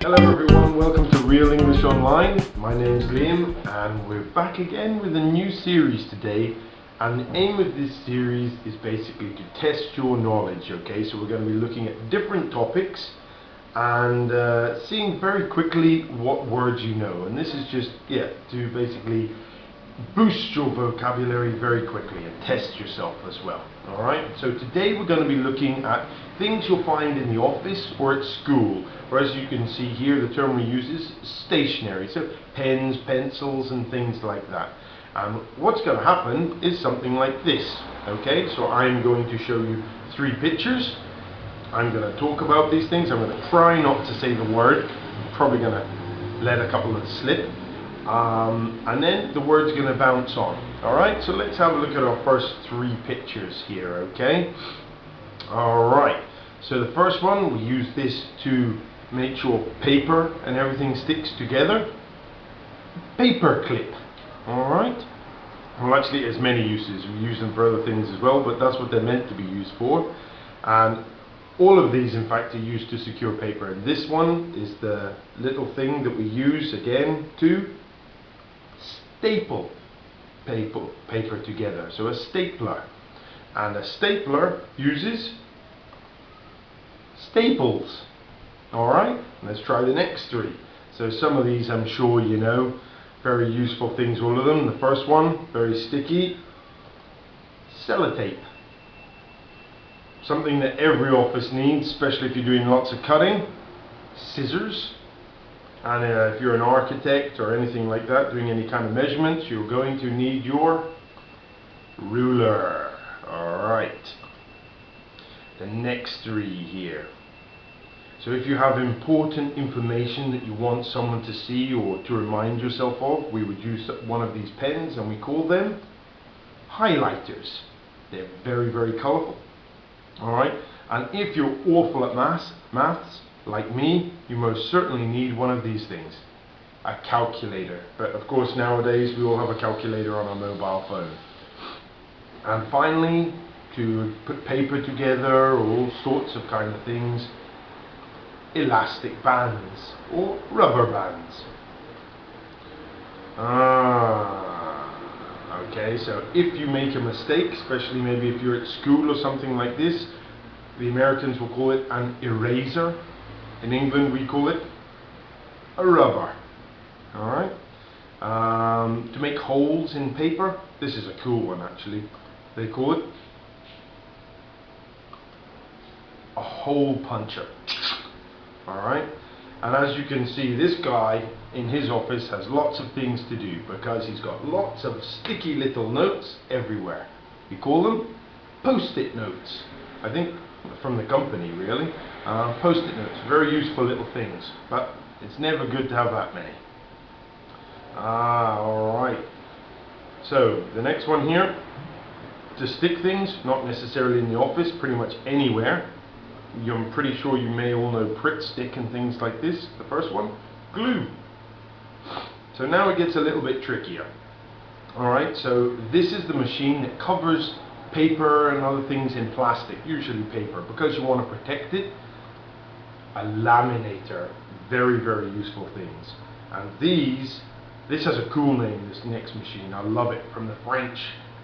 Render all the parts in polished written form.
Hello everyone, welcome to Real English Online. My name's Liam and we're back again with a new series today, and the aim of this series is basically to test your knowledge. Okay, so we're going to be looking at different topics and seeing very quickly what words you know, and this is just to basically boost your vocabulary very quickly and test yourself as well. Alright, so today we're going to be looking at things you'll find in the office or at school, or as you can see here, the term we use is stationery, so pens, pencils and things like that. And what's going to happen is something like this. Okay, so I'm going to show you 3 pictures. I'm going to talk about these things. I'm going to try not to say the word. I'm probably going to let a couple of them slip. And then the word's going to bounce on. Alright, so let's have a look at our first 3 pictures here, okay? Alright, so the first one, we use this to make sure paper and everything sticks together. Paper clip. Alright? Well, actually it has many uses. We use them for other things as well, but that's what they're meant to be used for. And all of these in fact are used to secure paper. And this one is the little thing that we use again to staple paper together, so a stapler. And a stapler uses staples. Alright, let's try the next 3. So some of these I'm sure you know, very useful things, all of them. The first one, very sticky, sellotape. Something that every office needs, especially if you're doing lots of cutting. Scissors. And if you're an architect or anything like that, doing any kind of measurements, you're going to need your ruler. Alright. The next 3 here. So if you have important information that you want someone to see or to remind yourself of, we would use one of these pens, and we call them highlighters. They're very, very colourful. Alright. And if you're awful at maths, like me, you most certainly need one of these things, a calculator. But of course nowadays we all have a calculator on our mobile phone. And finally, to put paper together or all sorts of kind of things, elastic bands or rubber bands. Okay, so if you make a mistake, especially maybe if you're at school or something like this, the Americans will call it an eraser. In England we call it a rubber. Alright. To make holes in paper, this is a cool one actually. They call it a hole puncher. Alright. And as you can see, this guy in his office has lots of things to do because he's got lots of sticky little notes everywhere. We call them post-it notes. I think from the company really. Post-it notes, very useful little things, but it's never good to have that many. Alright, so the next one here, to stick things, not necessarily in the office, pretty much anywhere. I'm pretty sure you may all know Pritt stick and things like this. The first one, glue. So now it gets a little bit trickier. Alright, so this is the machine that covers paper and other things in plastic, usually paper, because you want to protect it. A laminator, very, very useful things. And this has a cool name, this next machine. I love it, from the French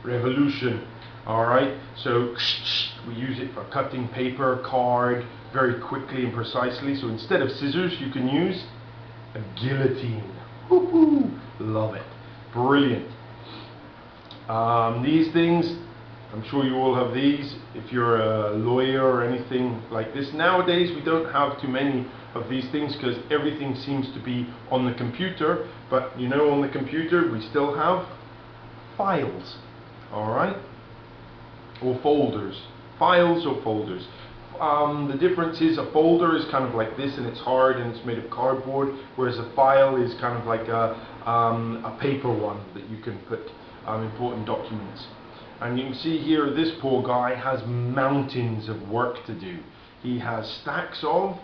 Revolution. Alright, so we use it for cutting paper, card, very quickly and precisely. So instead of scissors, you can use a guillotine. Woohoo! Love it. Brilliant. These things, I'm sure you all have these if you're a lawyer or anything like this. Nowadays we don't have too many of these things because everything seems to be on the computer, but you know, on the computer we still have files. Alright? Or folders. Files or folders. The difference is a folder is kind of like this and it's hard and it's made of cardboard, whereas a file is kind of like a paper one that you can put important documents. And you can see here, this poor guy has mountains of work to do. He has stacks of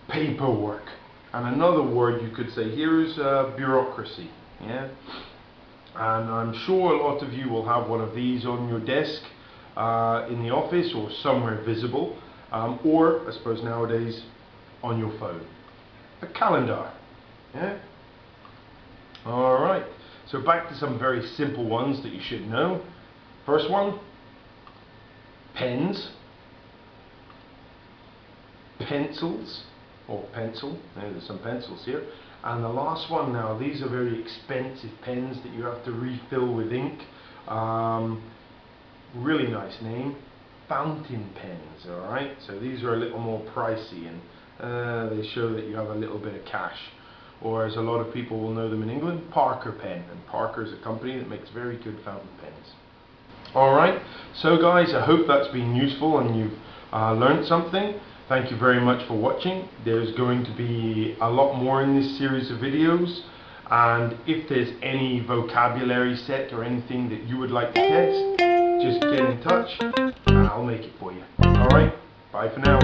paperwork. And another word you could say here is bureaucracy. Yeah? And I'm sure a lot of you will have one of these on your desk in the office or somewhere visible, or I suppose nowadays on your phone. a calendar. Yeah? Alright, so back to some very simple ones that you should know. First one, pens, pencils, or pencil, there's some pencils here. And the last one now, these are very expensive pens that you have to refill with ink. Really nice name, fountain pens, alright? So these are a little more pricey, and they show that you have a little bit of cash. Or as a lot of people will know them in England, Parker pen. And Parker is a company that makes very good fountain pens. Alright, so guys, I hope that's been useful and you've learned something. Thank you very much for watching. There's going to be a lot more in this series of videos, and if there's any vocabulary set or anything that you would like to test, just get in touch and I'll make it for you. Alright, bye for now.